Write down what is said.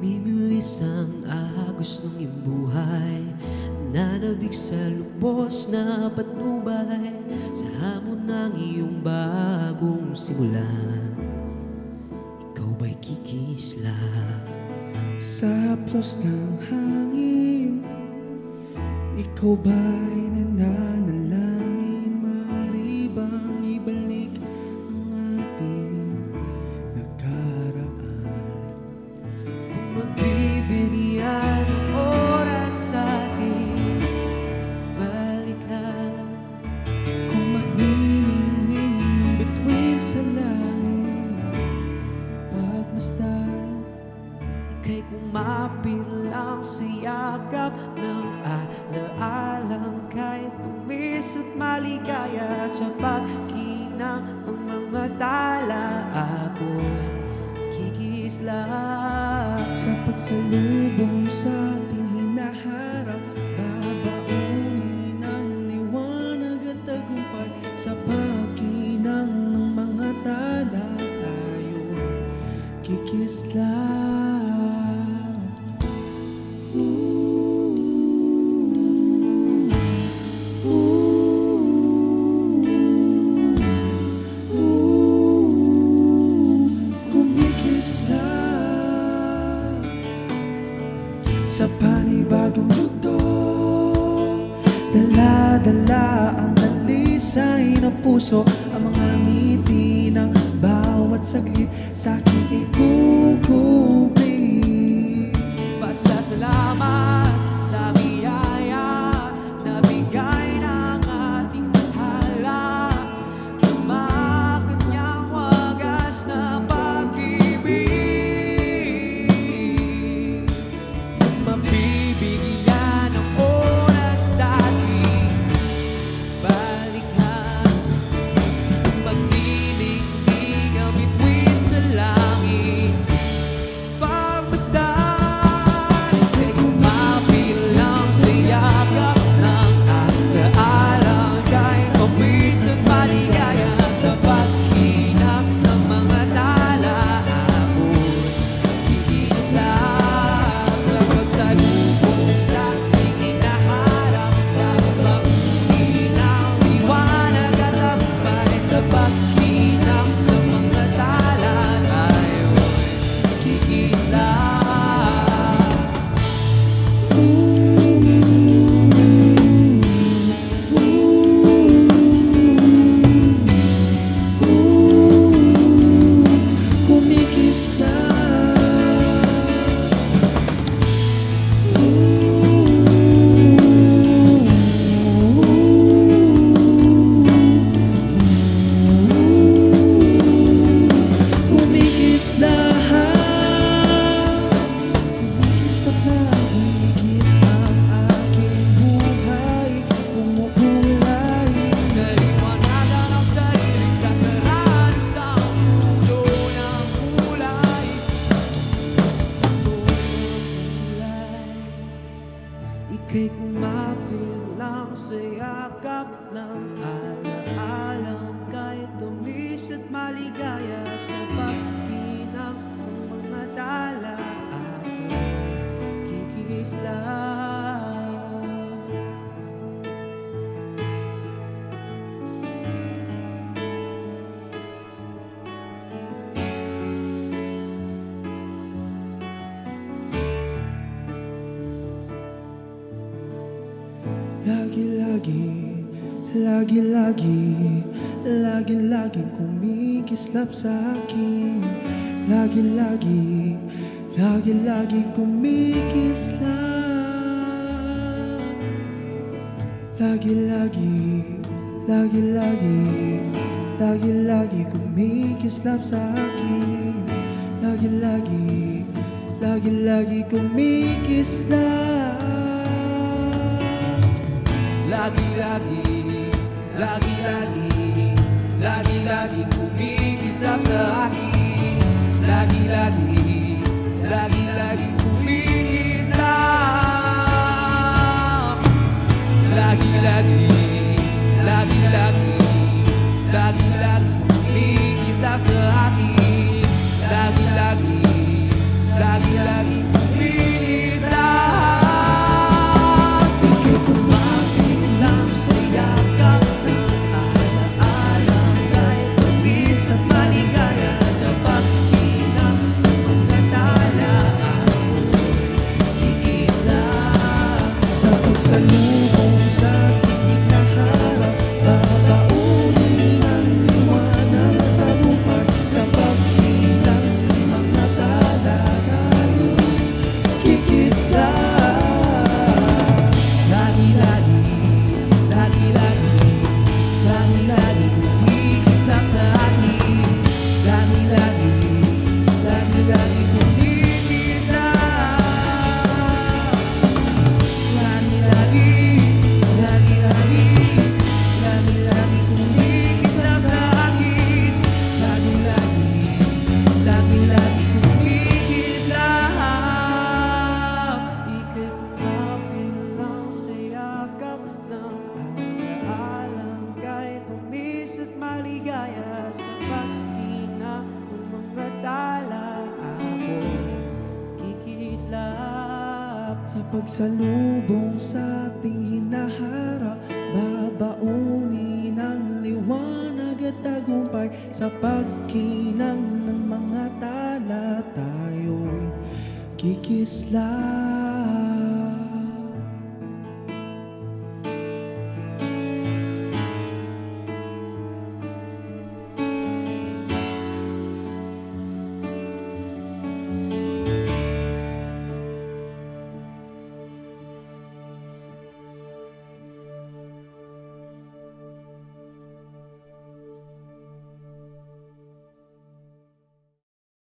Bumibilis ang agos ng iyong buhay, nanabik sa lubos na patnubay, sa hamon ng iyong bagong simula. Ikaw ba'y kikislap? Sa haplos ng hangin, ikaw ba'y nananalangin? Maaari bang ibalik ang ating nakaraan? Kung mabibigyan ng oras sa atin, balikan. Kung magniningning ang bituin sa langit, pagmasdan. Ika'y kumapilang sa yakap ng alaalang kahit tumis at maligaya sa pagkinang ng mga tala. Ako kikislap Sa pagsalubong sa ating hinaharap, babaunin ang liwanag at tagumpay. Sa pagkinang ng mga tala, tayo'y kikislap. Kumikislap sa panibagong yugto, dala-dala ang dalisay ng puso, ang mga ngiti ng bawat saglit sa aking ikukubli. Pasasalamat sa biyaya na bigay ng ating tadhana, na makanyang wagas na pag-ibig. Mabibigyan ng oras sa ating balikan. Magniningning ang bituin sa langit, pagmasdan. Ika'y kumapilang sa yakap ng alaalang kahit mabis at maligaya sa pagkinang ng mga tala. Ako'y kikislap sa pasalubong sa ating hinaharap, babaunin ang liwanag at tagumpay. Sa pagkinang ng mga tala, tayo'y kikislap. Kumikislap na higit ang aking buhay, kumukulay. Naliwanagan ang sarili sa karanasang mundo ng kulay. Ika'y kumapilang sa yakap ng alaalang kahit tumis at maligaya sa pagkinang ng mga tala. Ako'y kikislap. Lagi-laging kumikislap sa akin. Lagi-lagi kumikislap. Lagi-lagi kumikislap sa akin. Lagi-lagi kumikislap. Lagi-lagi kumikislap sa akin. Lagi-lagi kumikislap. Lagi-lagi kumikislap sa akin. Lagi-lagi lagi kumikislap. Lagi-lagi, lagi-lagi, lagi-lagi kumikislap sa akin. Lagi-lagi, lagi-lagi kumikislap. Ika'y kumapit lang sa yakap ng alaalang kahit umis at maligaya sa pagkina ng mga tala ako'y kikislap. Sa pagsalubong sa ating hinaharap, babaunin ang liwanag at tagumpay. Sa pagkinang ng mga tala, tayo'y kikislap.